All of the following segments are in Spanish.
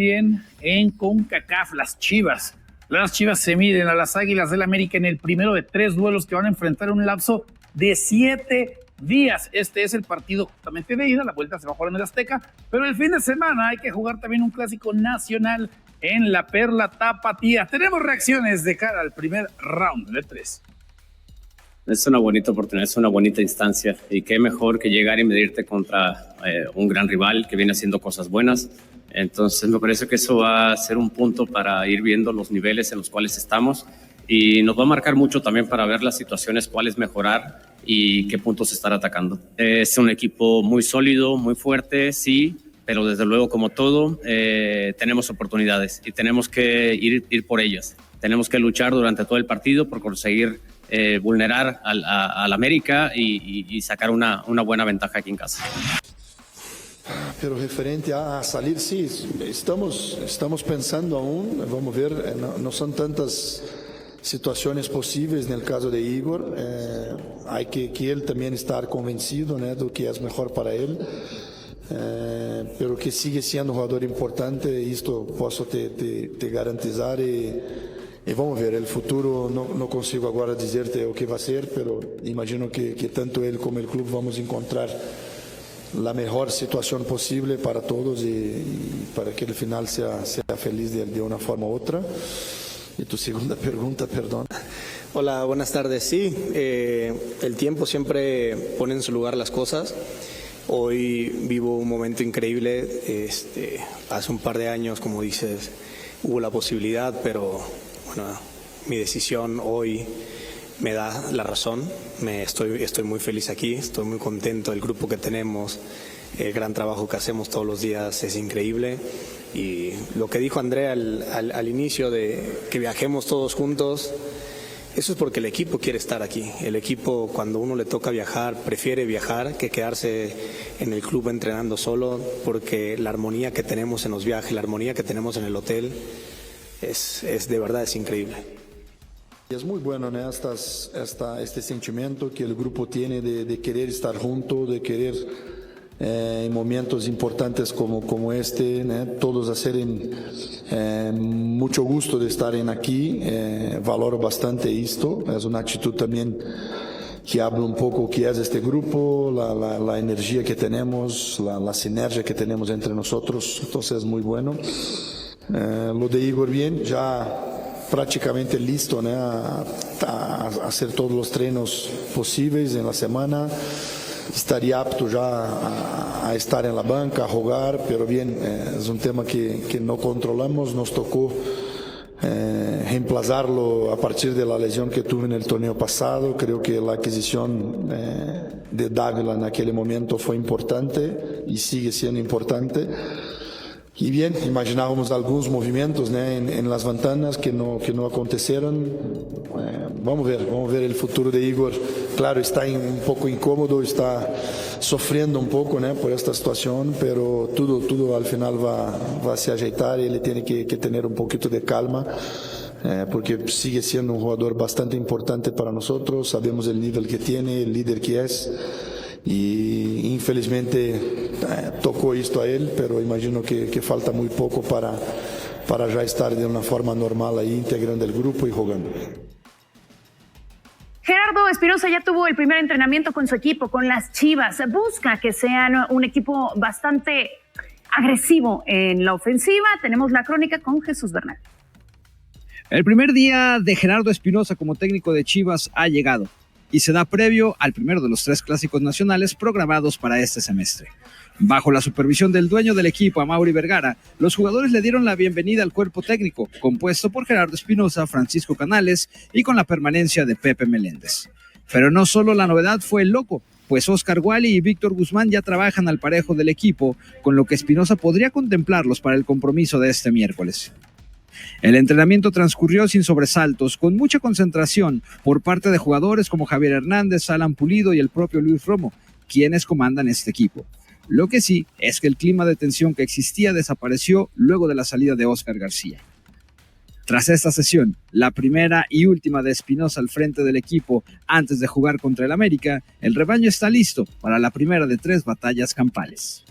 Bien, en CONCACAF, las Chivas. Las Chivas se miden a las Águilas del América en el primero de 3 duelos que van a enfrentar en un lapso de 7 días. Este es el partido justamente de ida, la vuelta se va a jugar en el Azteca, pero el fin de semana hay que jugar también un clásico nacional en la Perla Tapatía. Tenemos reacciones de cara al primer round de 3. Es una bonita oportunidad, es una bonita instancia y qué mejor que llegar y medirte contra un gran rival que viene haciendo cosas buenas. Entonces me parece que eso va a ser un punto para ir viendo los niveles en los cuales estamos y nos va a marcar mucho también para ver las situaciones, cuáles mejorar y qué puntos estar atacando. Es un equipo muy sólido, muy fuerte, sí, pero desde luego como todo tenemos oportunidades y tenemos que ir por ellas. Tenemos que luchar durante todo el partido por conseguir vulnerar al América y sacar una buena ventaja aquí en casa. Pero referente a salir, sí, estamos pensando aún, vamos ver, no son tantas situaciones posibles en el caso de Igor, hay que él también estar convencido, de lo que es mejor para él, pero que sigue siendo un jugador importante, esto puedo te garantizar y vamos ver, el futuro no consigo ahora decirte o qué va a ser, pero imagino que tanto él como el club vamos a encontrar la mejor situación posible para todos y para que el final sea feliz de una forma u otra. Y tu segunda pregunta, perdón. Hola, buenas tardes. Sí, el tiempo siempre pone en su lugar las cosas. Hoy vivo un momento increíble. Hace un par de años, como dices, hubo la posibilidad, pero bueno, mi decisión hoy me da la razón. Estoy muy feliz aquí, estoy muy contento del grupo que tenemos, el gran trabajo que hacemos todos los días es increíble y lo que dijo Andrea al inicio de que viajemos todos juntos, eso es porque el equipo quiere estar aquí. El equipo, cuando uno le toca viajar, prefiere viajar que quedarse en el club entrenando solo, porque la armonía que tenemos en los viajes, la armonía que tenemos en el hotel es de verdad es increíble. Es muy bueno, este sentimiento que el grupo tiene de querer estar junto, de querer en momentos importantes como este, todos hacen mucho gusto de estar aquí, valoro bastante esto, es una actitud también que habla un poco qué es este grupo, la energía que tenemos, la sinergia que tenemos entre nosotros, entonces es muy bueno. Lo de Igor bien, ya prácticamente listo, a hacer todos los treinos posibles en la semana, estaría apto ya a estar en la banca, a jugar, pero bien, es un tema que no controlamos, nos tocó reemplazarlo a partir de la lesión que tuve en el torneo pasado. Creo que la adquisición de Dávila en aquel momento fue importante y sigue siendo importante. Y bien, imaginábamos algunos movimientos en las ventanas que no acontecieron. Vamos a ver el futuro de Igor. Claro, está un poco incómodo, está sufriendo un poco por esta situación, pero todo al final va a se ajeitar y él tiene que tener un poquito de calma. Porque sigue siendo un jugador bastante importante para nosotros, sabemos el nivel que tiene, el líder que es. Y infelizmente tocó esto a él, pero imagino que falta muy poco para ya estar de una forma normal ahí integrando el grupo y jugando. Gerardo Espinoza ya tuvo el primer entrenamiento con su equipo, con las Chivas. Busca que sean un equipo bastante agresivo en la ofensiva. Tenemos la crónica con Jesús Bernal. El primer día de Gerardo Espinoza como técnico de Chivas ha llegado y se da previo al primero de los 3 clásicos nacionales programados para este semestre. Bajo la supervisión del dueño del equipo, Amaury Vergara, los jugadores le dieron la bienvenida al cuerpo técnico, compuesto por Gerardo Espinoza, Francisco Canales y con la permanencia de Pepe Meléndez. Pero no solo la novedad fue el loco, pues Oscar Wally y Víctor Guzmán ya trabajan al parejo del equipo, con lo que Espinoza podría contemplarlos para el compromiso de este miércoles. El entrenamiento transcurrió sin sobresaltos, con mucha concentración por parte de jugadores como Javier Hernández, Alan Pulido y el propio Luis Romo, quienes comandan este equipo. Lo que sí es que el clima de tensión que existía desapareció luego de la salida de Óscar García. Tras esta sesión, la primera y última de Espinoza al frente del equipo antes de jugar contra el América, el rebaño está listo para la primera de 3 batallas campales.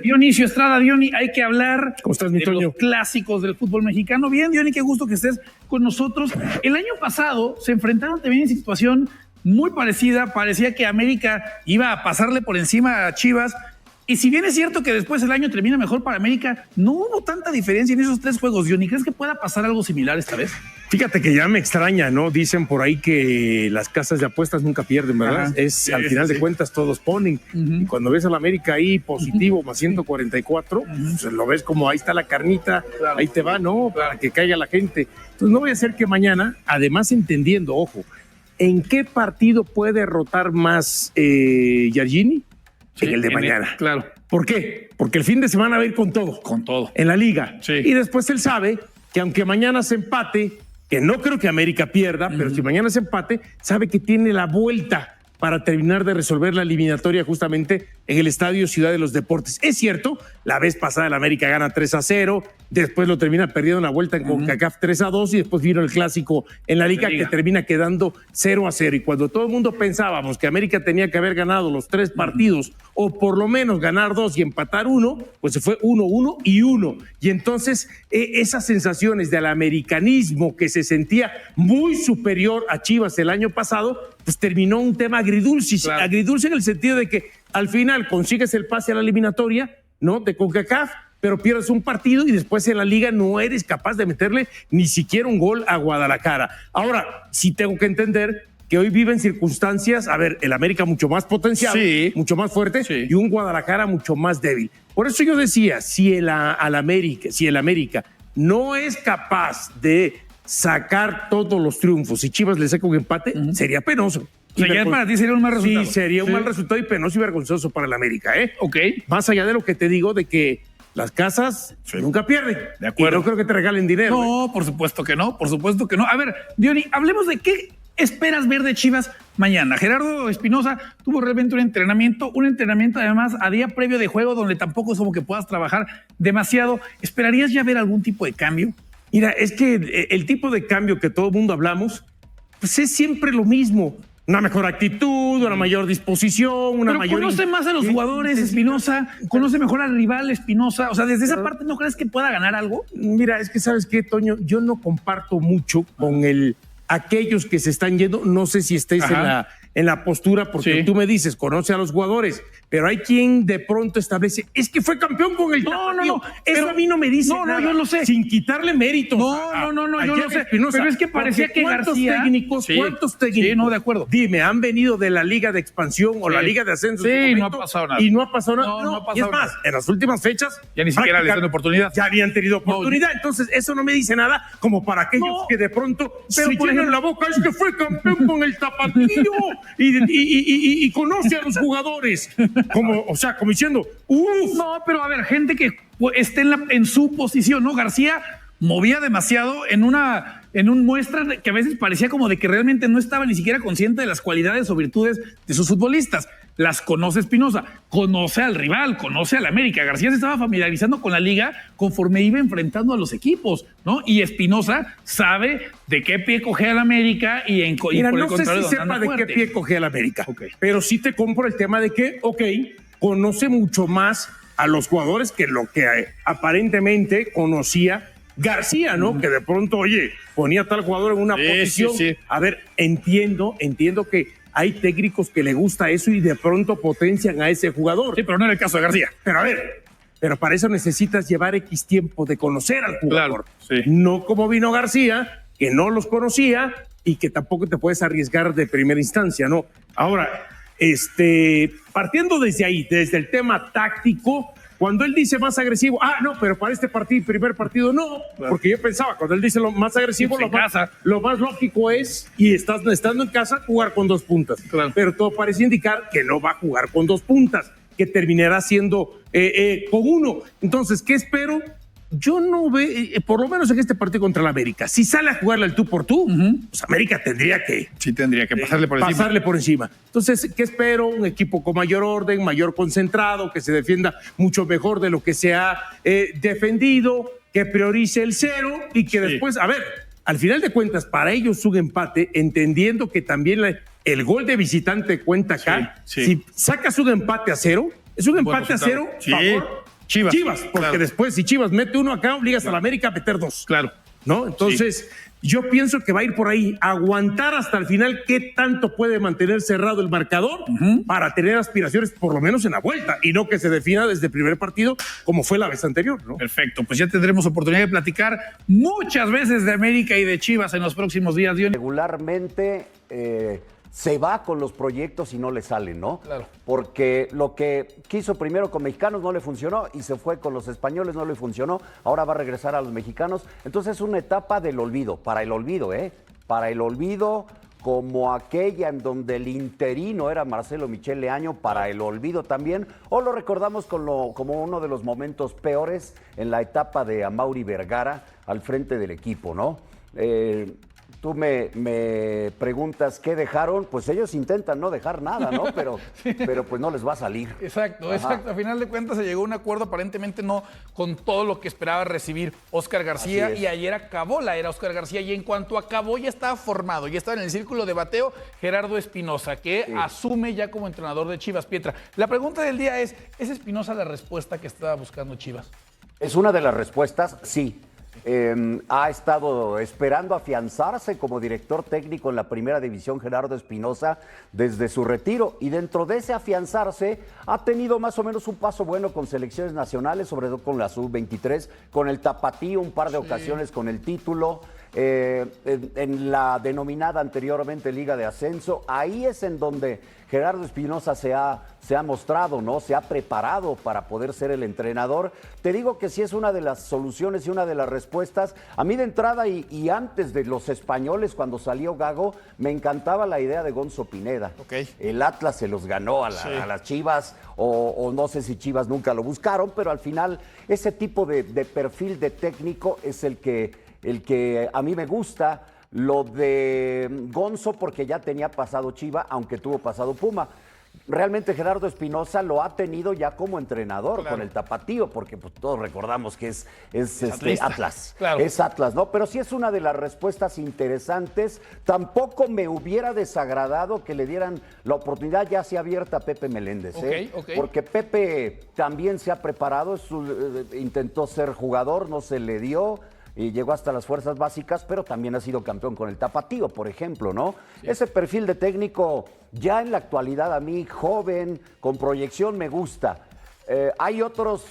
Dionisio Estrada, Diony, hay que hablar ¿Cómo estás, mi de Toño? los clásicos del fútbol mexicano. Bien, Diony, qué gusto que estés con nosotros. El año pasado se enfrentaron también en situación muy parecida. Parecía que América iba a pasarle por encima a Chivas. Y si bien es cierto que después el año termina mejor para América, no hubo tanta diferencia en esos 3 juegos. Diony, ¿crees que pueda pasar algo similar esta vez? Fíjate que ya me extraña, ¿no? Dicen por ahí que las casas de apuestas nunca pierden, ¿verdad? Ajá. Sí, al final de cuentas todos ponen. Y cuando ves a la América ahí positivo, más 144, pues lo ves como ahí está la carnita, Claro. ahí te va, ¿no? Para que caiga la gente. Entonces no voy a hacer que mañana, además entendiendo, ojo, ¿en qué partido puede rotar más Yargini? En el de mañana. Claro. ¿Por qué? Porque el fin de semana va a ir con todo. Con todo. En la liga. Sí. Y después él sabe que aunque mañana se empate, que no creo que América pierda, pero si mañana se empate, sabe que tiene la vuelta para terminar de resolver la eliminatoria justamente en el Estadio Ciudad de los Deportes. Es cierto, la vez pasada el América gana 3-0, después lo termina perdiendo una vuelta en CONCACAF 3-2 y después vino el clásico en la liga que termina quedando 0-0. Y cuando todo el mundo pensábamos que América tenía que haber ganado los 3 partidos o por lo menos ganar 2 y empatar 1, pues se fue 1-1 y 1. Y entonces esas sensaciones del americanismo que se sentía muy superior a Chivas el año pasado, pues terminó un tema agridulce. Claro. Agridulce en el sentido de que al final consigues el pase a la eliminatoria, ¿no? De CONCACAF, pero pierdes un partido y después en la liga no eres capaz de meterle ni siquiera un gol a Guadalajara. Ahora, sí tengo que entender que hoy viven circunstancias, a ver, el América mucho más potenciado, Sí. mucho más fuerte, Sí. y un Guadalajara mucho más débil. Por eso yo decía, si el América no es capaz de sacar todos los triunfos y Chivas le saca un empate, sería penoso. O sea, ya para ti sería un mal resultado. Sí, sería un mal resultado y penoso y vergonzoso para el América, ¿eh? Ok. Más allá de lo que te digo de que las casas nunca pierden. De acuerdo. Y no creo que te regalen dinero. ¿eh? No, por supuesto que no, por supuesto que no. A ver, Diony, hablemos de qué esperas ver de Chivas mañana. Gerardo Espinosa tuvo realmente un entrenamiento además a día previo de juego donde tampoco es como que puedas trabajar demasiado. ¿Esperarías ya ver algún tipo de cambio? Mira, es que el tipo de cambio que todo el mundo hablamos, pues es siempre lo mismo. Una mejor actitud, una mayor disposición, una Pero mayor... conoce más a los jugadores, Espinosa, conoce mejor al rival, Espinosa. O sea, desde esa parte, ¿no crees que pueda ganar algo? Mira, es que ¿sabes qué, Toño? Yo no comparto mucho con aquellos que se están yendo. No sé si estéis en la postura, porque tú me dices, conoce a los jugadores, pero hay quien de pronto establece, es que fue campeón con el Tapatío. Eso pero a mí no me dice nada. yo lo sé. Sin quitarle méritos. No, yo lo sé. Pero es que parecía que García... ¿Cuántos técnicos? Sí, no, de acuerdo. Dime, han venido de la Liga de Expansión o la Liga de Ascenso. Sí, en su no ha momento, pasado nada. Y no ha pasado nada. No ha pasado y es más, nada. en las últimas fechas... Ya ni siquiera les dan oportunidad. Ya habían tenido oportunidad. Entonces, eso no me dice nada como para aquellos que de pronto pero se por llenan ejemplo- la boca. Es que fue campeón con el Tapatío y conoce a los jugadores. Como diciendo, uff. No, pero a ver, gente que esté en su posición, ¿no? García movía demasiado en un muestra que a veces parecía como de que realmente no estaba ni siquiera consciente de las cualidades o virtudes de sus futbolistas. Las conoce Espinosa, conoce al rival, conoce al América. García se estaba familiarizando con la liga conforme iba enfrentando a los equipos, ¿no? Y Espinosa sabe de qué pie coge al América y Mira, por el no sé contrario, si donde sepa anda de fuerte. qué pie coge al América, Ok. pero sí te compro el tema de que, conoce mucho más a los jugadores que lo que aparentemente conocía García, ¿no? Que de pronto, ponía a tal jugador en una posición. sí. A ver, entiendo que hay técnicos que le gusta eso y de pronto potencian a ese jugador. Sí, pero no era el caso de García. Pero a ver, para eso necesitas llevar X tiempo de conocer al jugador. Claro, sí. No como vino García, que no los conocía y que tampoco te puedes arriesgar de primera instancia, ¿no? Ahora, partiendo desde ahí, desde el tema táctico, cuando él dice más agresivo, pero para este primer partido no, porque yo pensaba, cuando él dice lo más agresivo, lo más lógico es, y estando en casa, jugar con 2 puntas. Claro. Pero todo parece indicar que no va a jugar con 2 puntas, que terminará siendo con 1. Entonces, ¿qué espero? Yo no veo, por lo menos en este partido contra el América, si sale a jugarle al tú por tú, pues América tendría que pasarle por encima. Entonces, ¿qué espero? Un equipo con mayor orden, mayor concentrado, que se defienda mucho mejor de lo que se ha defendido, que priorice el 0 y que después, a ver, al final de cuentas, para ellos un empate, entendiendo que también el gol de visitante cuenta acá, si sacas un empate a 0, Es un Buen empate a resultado. 0, Sí. favor Chivas, porque claro. después si Chivas mete uno acá, obligas a la América a meter 2. Claro. ¿No? Entonces, yo pienso que va a ir por ahí, aguantar hasta el final qué tanto puede mantener cerrado el marcador para tener aspiraciones, por lo menos en la vuelta, y no que se defina desde el primer partido como fue la vez anterior, ¿no? Perfecto, pues ya tendremos oportunidad de platicar muchas veces de América y de Chivas en los próximos días. Regularmente se va con los proyectos y no le salen, ¿no? Claro. Porque lo que quiso primero con mexicanos no le funcionó y se fue con los españoles, no le funcionó. Ahora va a regresar a los mexicanos. Entonces es una etapa del olvido, para el olvido, para el olvido, como aquella en donde el interino era Marcelo Michel Leaño, para el olvido también, o lo recordamos como uno de los momentos peores en la etapa de Amaury Vergara al frente del equipo, ¿no? Tú me preguntas qué dejaron, pues ellos intentan no dejar nada, ¿no? Pero pues no les va a salir. Exacto. A final de cuentas se llegó a un acuerdo aparentemente no con todo lo que esperaba recibir Óscar García, y ayer acabó la era Óscar García, y en cuanto acabó ya estaba formado, ya estaba en el círculo de bateo Gerardo Espinoza, que asume ya como entrenador de Chivas. Pietra, la pregunta del día ¿es Espinoza la respuesta que estaba buscando Chivas? Es una de las respuestas, sí. Ha estado esperando afianzarse como director técnico en la primera división Gerardo Espinoza desde su retiro, y dentro de ese afianzarse ha tenido más o menos un paso bueno con selecciones nacionales, sobre todo con la sub-23, con el Tapatío un par de ocasiones con el título, en la denominada anteriormente Liga de Ascenso. Ahí es en donde Gerardo Espinoza se ha mostrado, ¿no? Se ha preparado para poder ser el entrenador. Te digo que sí es una de las soluciones y una de las respuestas. A mí de entrada y antes de los españoles, cuando salió Gago, me encantaba la idea de Gonzo Pineda. El Atlas se los ganó a las Chivas, o no sé si Chivas nunca lo buscaron, pero al final ese tipo de perfil de técnico es el que a mí me gusta. Lo de Gonzo porque ya tenía pasado Chiva, aunque tuvo pasado Puma. Realmente Gerardo Espinoza lo ha tenido ya como entrenador con el Tapatío, porque pues, todos recordamos que es Atlas. Claro. Es Atlas, ¿no? Pero sí es una de las respuestas interesantes. Tampoco me hubiera desagradado que le dieran la oportunidad ya sea abierta a Pepe Meléndez, porque Pepe también se ha preparado, intentó ser jugador, no se le dio. Y llegó hasta las fuerzas básicas, pero también ha sido campeón con el Tapatío, por ejemplo, ¿no? Sí. Ese perfil de técnico, ya en la actualidad a mí, joven, con proyección, me gusta. Hay otros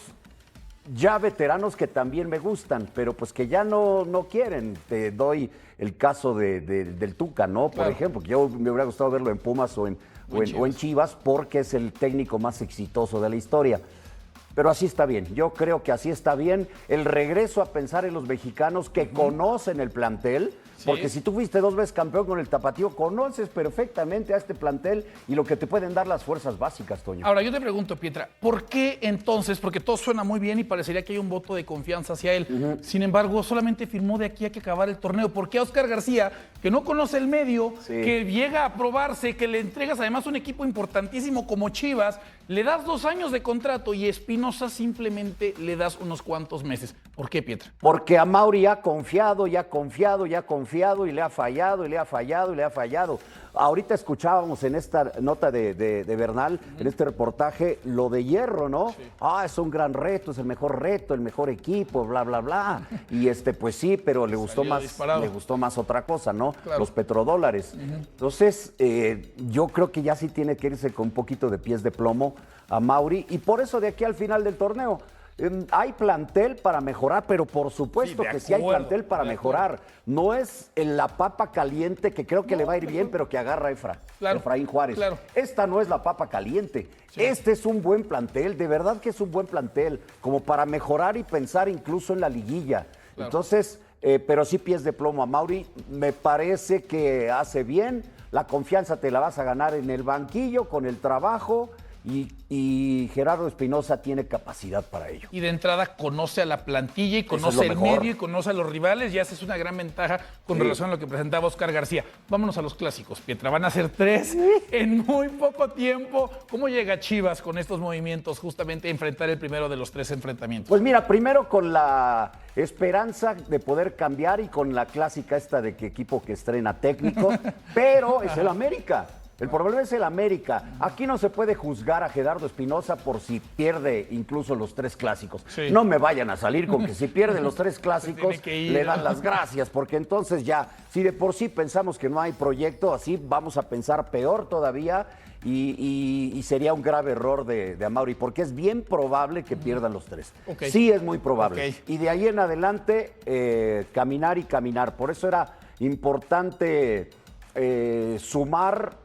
ya veteranos que también me gustan, pero pues que ya no quieren. Te doy el caso del Tuca, ¿no? Por ejemplo, que yo me hubiera gustado verlo en Pumas o en Chivas, porque es el técnico más exitoso de la historia. Pero así está bien, yo creo que así está bien el regreso a pensar en los mexicanos que conocen el plantel, porque si tú fuiste 2 veces campeón con el Tapatío, conoces perfectamente a este plantel y lo que te pueden dar las fuerzas básicas, Toño. Ahora, yo te pregunto, Pietra, ¿por qué entonces? Porque todo suena muy bien y parecería que hay un voto de confianza hacia él. Sin embargo, solamente firmó de aquí a que acabar el torneo. ¿Por qué a Óscar García, que no conoce el medio, que llega a probarse, que le entregas además un equipo importantísimo como Chivas, le das 2 años de contrato y Espinoza simplemente le das unos cuantos meses? ¿Por qué, Pietra? Porque Amaury ha confiado y le ha fallado y le ha fallado y le ha fallado. Ahorita escuchábamos en esta nota de Bernal, en este reportaje, lo de Hierro, ¿no? Sí. Es un gran reto, es el mejor equipo, bla, bla, bla. Y pues sí, pero le gustó más otra cosa, ¿no? Claro. Los petrodólares. Entonces, yo creo que ya sí tiene que irse con un poquito de pies de plomo a Amaury, y por eso de aquí al final del torneo. Hay plantel para mejorar, pero por supuesto que sí hay plantel para mejorar. No es en la papa caliente que creo que le va a ir bien, pero que agarra Efraín Juárez. Claro. Esta no es la papa caliente. Sí. Este es un buen plantel, de verdad que es un buen plantel, como para mejorar y pensar incluso en la liguilla. Claro. Entonces, pero sí pies de plomo a Amaury. Me parece que hace bien. La confianza te la vas a ganar en el banquillo, con el trabajo. Y Gerardo Espinoza tiene capacidad para ello. Y de entrada conoce a la plantilla y conoce el medio y conoce a los rivales, y esa es una gran ventaja con relación a lo que presentaba Óscar García. Vámonos a los clásicos, Pietra. Van a ser 3 en muy poco tiempo. ¿Cómo llega Chivas con estos movimientos justamente a enfrentar el primero de los 3 enfrentamientos? Pues mira, primero con la esperanza de poder cambiar y con la clásica esta de que equipo que estrena técnico, pero es el América. El problema es el América. Aquí no se puede juzgar a Gerardo Espinosa por si pierde incluso los 3 clásicos. Sí. No me vayan a salir con que si pierde los 3 clásicos le dan las gracias, porque entonces ya, si de por sí pensamos que no hay proyecto, así vamos a pensar peor todavía y sería un grave error de Amaury, porque es bien probable que pierdan los 3. Okay. Sí, es muy probable. Okay. Y de ahí en adelante, caminar y caminar. Por eso era importante sumar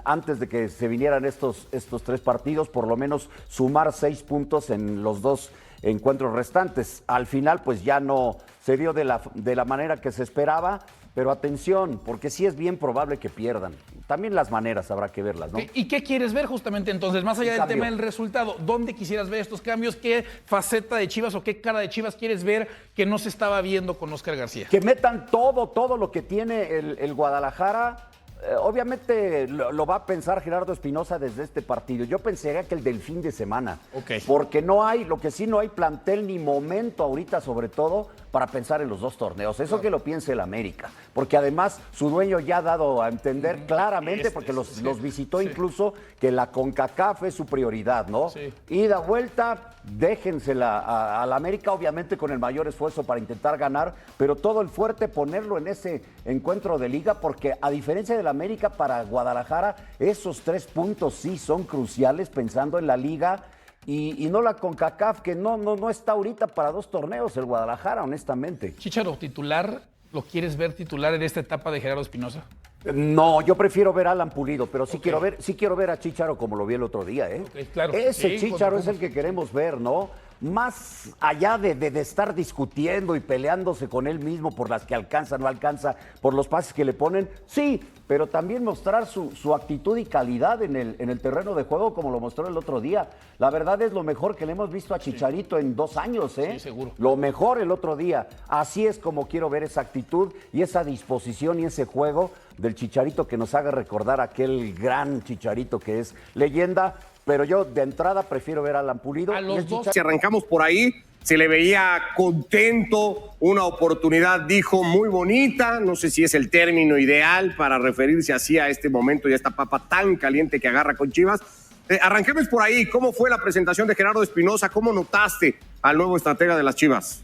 antes de que se vinieran estos 3 partidos, por lo menos sumar 6 puntos en los 2 encuentros restantes. Al final, pues ya no se dio de la manera que se esperaba, pero atención, porque sí es bien probable que pierdan. También las maneras habrá que verlas, ¿no? ¿Y qué quieres ver justamente entonces? Más allá del tema del resultado, ¿dónde quisieras ver estos cambios? ¿Qué faceta de Chivas o qué cara de Chivas quieres ver que no se estaba viendo con Óscar García? Que metan todo lo que tiene el Guadalajara. Obviamente lo va a pensar Gerardo Espinosa desde este partido. Yo pensaría que el del fin de semana. Okay. Porque lo que sí no hay plantel ni momento ahorita, sobre todo, para pensar en los 2 torneos. Eso que lo piense el América. Porque además su dueño ya ha dado a entender claramente, porque los visitó incluso, que la CONCACAF es su prioridad, ¿no? Sí. Ida, vuelta, déjensela al América, obviamente con el mayor esfuerzo para intentar ganar, pero todo el fuerte ponerlo en ese encuentro de liga, porque a diferencia del América, para Guadalajara, esos 3 puntos sí son cruciales pensando en la liga. Y no la CONCACAF, que no está ahorita para 2 torneos el Guadalajara, honestamente. Chícharo, ¿titular? ¿Lo quieres ver titular en esta etapa de Gerardo Espinosa? No, yo prefiero ver a Alan Pulido, pero sí quiero ver a Chícharo como lo vi el otro día, ¿eh? Okay, claro. Ese Chícharo es el que queremos ver, ¿no? Más allá de estar discutiendo y peleándose con él mismo por las que alcanza, no alcanza, por los pases que le ponen, sí, pero también mostrar su actitud y calidad en el terreno de juego, como lo mostró el otro día. La verdad es lo mejor que le hemos visto a Chicharito en 2 años, ¿eh? Sí, seguro. Lo mejor el otro día. Así es como quiero ver esa actitud y esa disposición y ese juego del Chicharito, que nos haga recordar aquel gran Chicharito que es leyenda. Pero yo de entrada prefiero ver a Alan Pulido. A los 2. Si arrancamos por ahí, se le veía contento, una oportunidad, dijo, muy bonita. No sé si es el término ideal para referirse así a este momento y a esta papa tan caliente que agarra con Chivas. Arranquemos por ahí. ¿Cómo fue la presentación de Gerardo Espinosa? ¿Cómo notaste al nuevo estratega de las Chivas?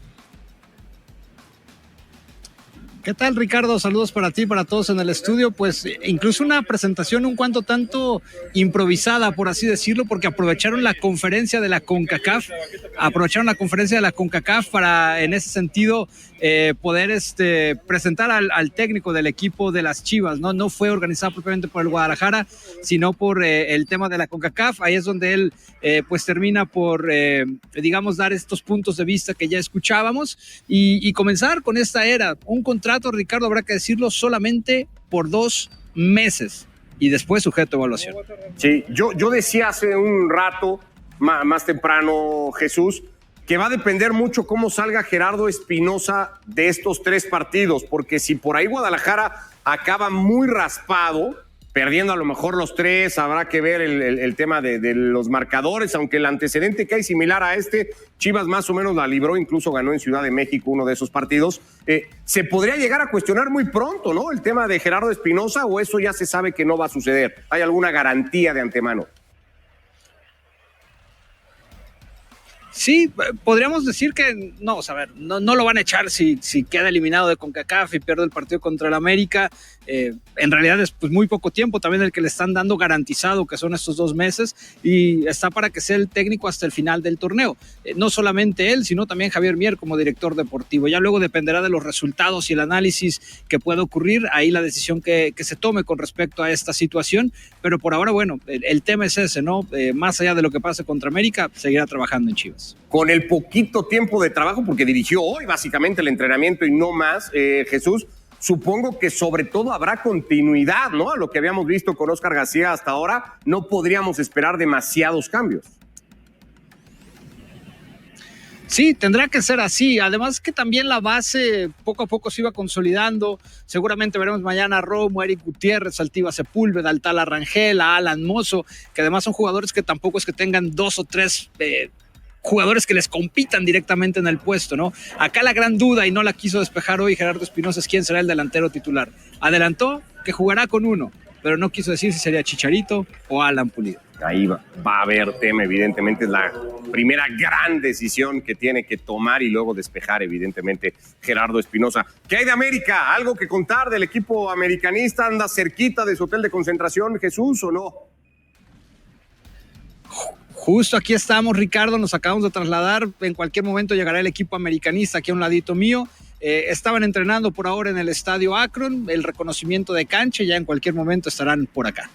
¿Qué tal, Ricardo? Saludos para ti, para todos en el estudio. Pues incluso una presentación un cuanto tanto improvisada, por así decirlo, porque aprovecharon la conferencia de la CONCACAF, para, en ese sentido, poder presentar al técnico del equipo de las Chivas, ¿no? No fue organizado propiamente por el Guadalajara, sino por el tema de la CONCACAF. Ahí es donde él pues termina por, digamos, dar estos puntos de vista que ya escuchábamos y comenzar con esta era, un contrato, Ricardo, habrá que decirlo, solamente por 2 meses y después sujeto a evaluación. Sí, yo decía hace un rato, más temprano, Jesús, que va a depender mucho cómo salga Gerardo Espinosa de estos 3 partidos, porque si por ahí Guadalajara acaba muy raspado, perdiendo a lo mejor los 3, habrá que ver el tema de los marcadores, aunque el antecedente que hay similar a Chivas más o menos la libró, incluso ganó en Ciudad de México uno de esos partidos. Se podría llegar a cuestionar muy pronto, ¿no? El tema de Gerardo Espinosa, o eso ya se sabe que no va a suceder. ¿Hay alguna garantía de antemano? Sí, podríamos decir que no, a ver, no lo van a echar si queda eliminado de CONCACAF y pierde el partido contra el América. En realidad es pues muy poco tiempo también el que le están dando garantizado, que son estos 2 meses, y está para que sea el técnico hasta el final del torneo. No solamente él, sino también Javier Mier como director deportivo. Ya luego dependerá de los resultados y el análisis que pueda ocurrir, ahí la decisión que se tome con respecto a esta situación, pero por ahora, bueno, el tema es ese, ¿no? Más allá de lo que pase contra América, seguirá trabajando en Chivas. Con el poquito tiempo de trabajo, porque dirigió hoy básicamente el entrenamiento y no más, Jesús, supongo que sobre todo habrá continuidad, ¿no? A lo que habíamos visto con Óscar García hasta ahora, no podríamos esperar demasiados cambios. Sí, tendrá que ser así. Además que también la base poco a poco se iba consolidando. Seguramente veremos mañana a Romo, a Eric Gutiérrez, al Tiva Sepúlveda, al Tala Rangel, a Alan Mozo, que además son jugadores que tampoco es que tengan 2 o 3 jugadores que les compitan directamente en el puesto, ¿no? Acá la gran duda, y no la quiso despejar hoy Gerardo Espinosa, es quién será el delantero titular. Adelantó que jugará con uno, pero no quiso decir si sería Chicharito o Alan Pulido. Ahí va a haber tema, evidentemente es la primera gran decisión que tiene que tomar y luego despejar, evidentemente, Gerardo Espinosa. ¿Qué hay de América? ¿Algo que contar del equipo americanista? ¿Anda cerquita de su hotel de concentración, Jesús, o no? Justo aquí estamos, Ricardo, nos acabamos de trasladar. En cualquier momento llegará el equipo americanista aquí a un ladito mío. Estaban entrenando por ahora en el estadio Akron, el reconocimiento de cancha, ya en cualquier momento estarán por acá.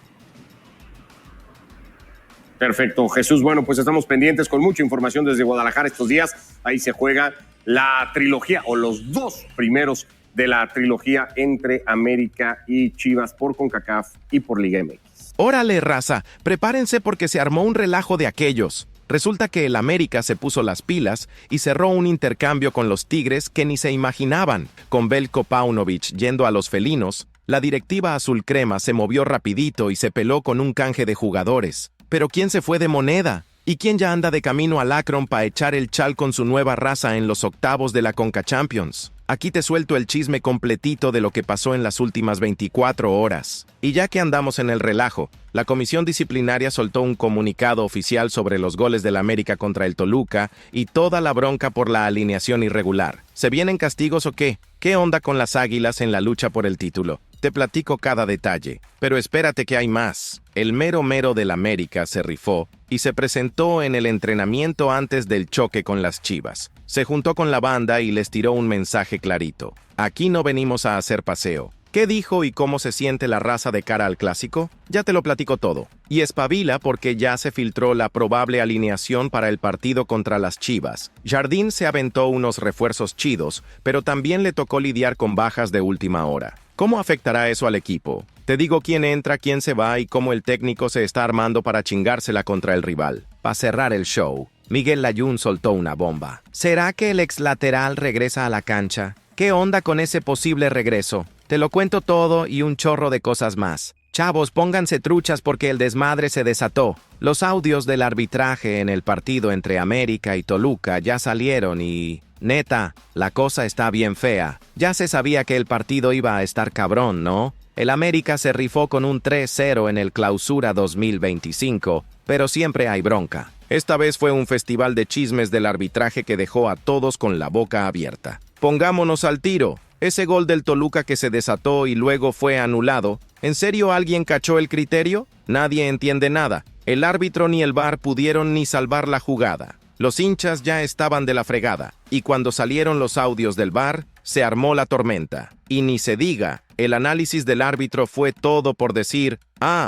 Perfecto, Jesús. Bueno, pues estamos pendientes con mucha información desde Guadalajara estos días. Ahí se juega la trilogía o los dos primeros de la trilogía entre América y Chivas por CONCACAF y por Liga MX. Órale, raza, prepárense porque se armó un relajo de aquellos. Resulta que el América se puso las pilas y cerró un intercambio con los Tigres que ni se imaginaban. Con Veljko Paunovic yendo a los felinos, la directiva azul crema se movió rapidito y se peló con un canje de jugadores. Pero ¿quién se fue de moneda? ¿Y quién ya anda de camino al Akron para echar el chal con su nueva raza en los octavos de la Conca Champions? Aquí te suelto el chisme completito de lo que pasó en las últimas 24 horas. Y ya que andamos en el relajo, la comisión disciplinaria soltó un comunicado oficial sobre los goles del América contra el Toluca y toda la bronca por la alineación irregular. ¿Se vienen castigos o qué? ¿Qué onda con las Águilas en la lucha por el título? Te platico cada detalle, pero espérate que hay más. El mero mero del América se rifó y se presentó en el entrenamiento antes del choque con las Chivas. Se juntó con la banda y les tiró un mensaje clarito. Aquí no venimos a hacer paseo. ¿Qué dijo y cómo se siente la raza de cara al clásico? Ya te lo platico todo. Y espabila porque ya se filtró la probable alineación para el partido contra las Chivas. Jardín se aventó unos refuerzos chidos, pero también le tocó lidiar con bajas de última hora. ¿Cómo afectará eso al equipo? Te digo quién entra, quién se va y cómo el técnico se está armando para chingársela contra el rival. Para cerrar el show, Miguel Layún soltó una bomba. ¿Será que el ex lateral regresa a la cancha? ¿Qué onda con ese posible regreso? Te lo cuento todo y un chorro de cosas más. Chavos, pónganse truchas porque el desmadre se desató. Los audios del arbitraje en el partido entre América y Toluca ya salieron y... neta, la cosa está bien fea. Ya se sabía que el partido iba a estar cabrón, ¿no? El América se rifó con un 3-0 en el Clausura 2025, pero siempre hay bronca. Esta vez fue un festival de chismes del arbitraje que dejó a todos con la boca abierta. Pongámonos al tiro. Ese gol del Toluca que se desató y luego fue anulado, ¿en serio alguien cachó el criterio? Nadie entiende nada. El árbitro ni el VAR pudieron ni salvar la jugada. Los hinchas ya estaban de la fregada, y cuando salieron los audios del VAR, se armó la tormenta. Y ni se diga, el análisis del árbitro fue todo por decir,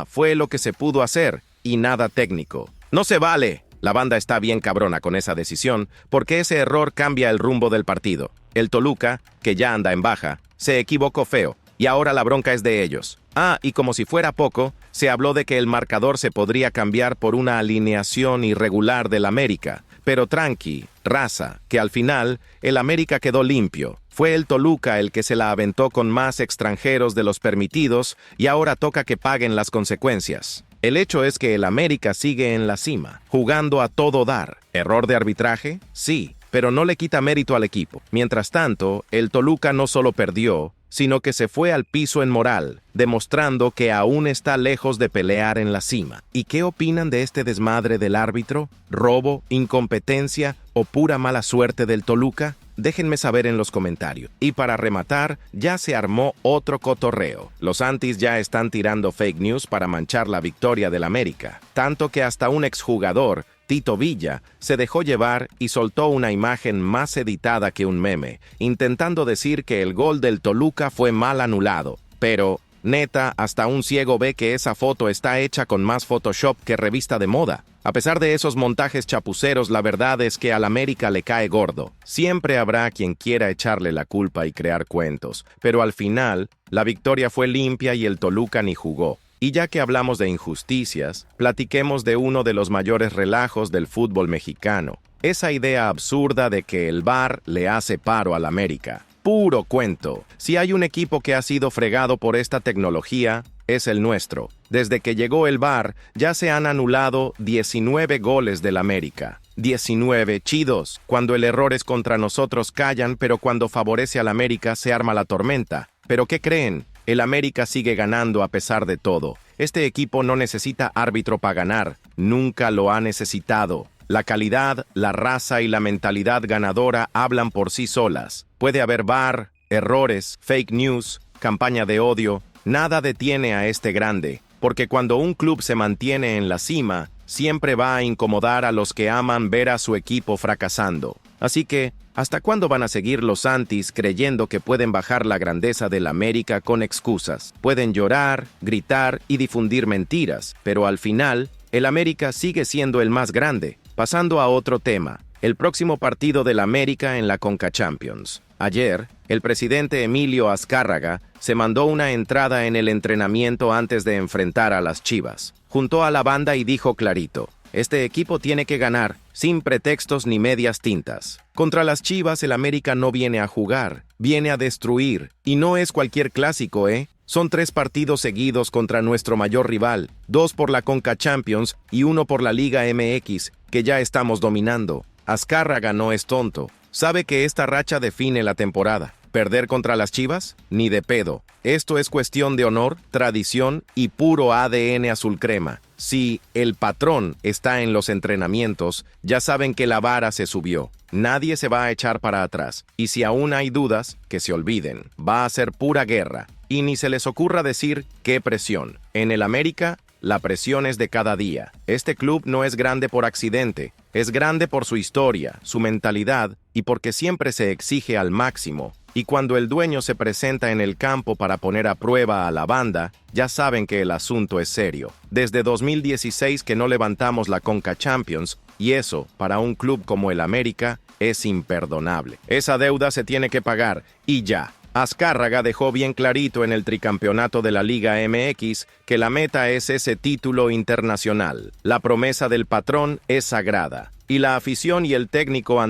fue lo que se pudo hacer, y nada técnico. ¡No se vale! La banda está bien cabrona con esa decisión, porque ese error cambia el rumbo del partido. El Toluca, que ya anda en baja, se equivocó feo, y ahora la bronca es de ellos. Y como si fuera poco, se habló de que el marcador se podría cambiar por una alineación irregular del América. Pero tranqui, raza, que al final, el América quedó limpio. Fue el Toluca el que se la aventó con más extranjeros de los permitidos y ahora toca que paguen las consecuencias. El hecho es que el América sigue en la cima, jugando a todo dar. ¿Error de arbitraje? Sí, pero no le quita mérito al equipo. Mientras tanto, el Toluca no solo perdió, sino que se fue al piso en moral, demostrando que aún está lejos de pelear en la cima. ¿Y qué opinan de este desmadre del árbitro? ¿Robo, incompetencia o pura mala suerte del Toluca? Déjenme saber en los comentarios. Y para rematar, ya se armó otro cotorreo. Los antis ya están tirando fake news para manchar la victoria del América. Tanto que hasta un exjugador, Tito Villa, se dejó llevar y soltó una imagen más editada que un meme, intentando decir que el gol del Toluca fue mal anulado. Pero, neta, hasta un ciego ve que esa foto está hecha con más Photoshop que revista de moda. A pesar de esos montajes chapuceros, la verdad es que al América le cae gordo. Siempre habrá quien quiera echarle la culpa y crear cuentos, pero al final, la victoria fue limpia y el Toluca ni jugó. Y ya que hablamos de injusticias, platiquemos de uno de los mayores relajos del fútbol mexicano. Esa idea absurda de que el VAR le hace paro al América. Puro cuento. Si hay un equipo que ha sido fregado por esta tecnología, es el nuestro. Desde que llegó el VAR, ya se han anulado 19 goles del América. 19 chidos. Cuando el error es contra nosotros callan, pero cuando favorece al América se arma la tormenta. ¿Pero qué creen? el América sigue ganando a pesar de todo. Este equipo no necesita árbitro para ganar, nunca lo ha necesitado. La calidad, la raza y la mentalidad ganadora hablan por sí solas. Puede haber VAR, errores, fake news, campaña de odio, nada detiene a este grande, porque cuando un club se mantiene en la cima, siempre va a incomodar a los que aman ver a su equipo fracasando. Así que, ¿hasta cuándo van a seguir los Santis creyendo que pueden bajar la grandeza del América con excusas? Pueden llorar, gritar y difundir mentiras, pero al final, el América sigue siendo el más grande. Pasando a otro tema, el próximo partido del América en la Conca Champions. Ayer, el presidente Emilio Azcárraga se mandó una entrada en el entrenamiento antes de enfrentar a las Chivas. Juntó a la banda y dijo clarito: este equipo tiene que ganar, sin pretextos ni medias tintas. Contra las Chivas el América no viene a jugar, viene a destruir. Y no es cualquier clásico, ¿eh? Son 3 partidos seguidos contra nuestro mayor rival, 2 por la Conca Champions y 1 por la Liga MX, que ya estamos dominando. Azcárraga no es tonto. Sabe que esta racha define la temporada. ¿Perder contra las Chivas? Ni de pedo. Esto es cuestión de honor, tradición y puro ADN azul crema. Si el patrón está en los entrenamientos, ya saben que la vara se subió. Nadie se va a echar para atrás. Y si aún hay dudas, que se olviden. Va a ser pura guerra. Y ni se les ocurra decir qué presión. En el América, la presión es de cada día. Este club no es grande por accidente. Es grande por su historia, su mentalidad y porque siempre se exige al máximo. Y cuando el dueño se presenta en el campo para poner a prueba a la banda, ya saben que el asunto es serio. Desde 2016 que no levantamos la Conca Champions, y eso, para un club como el América, es imperdonable. Esa deuda se tiene que pagar, y ya. Azcárraga dejó bien clarito en el tricampeonato de la Liga MX que la meta es ese título internacional. La promesa del patrón es sagrada, y la afición y el técnico han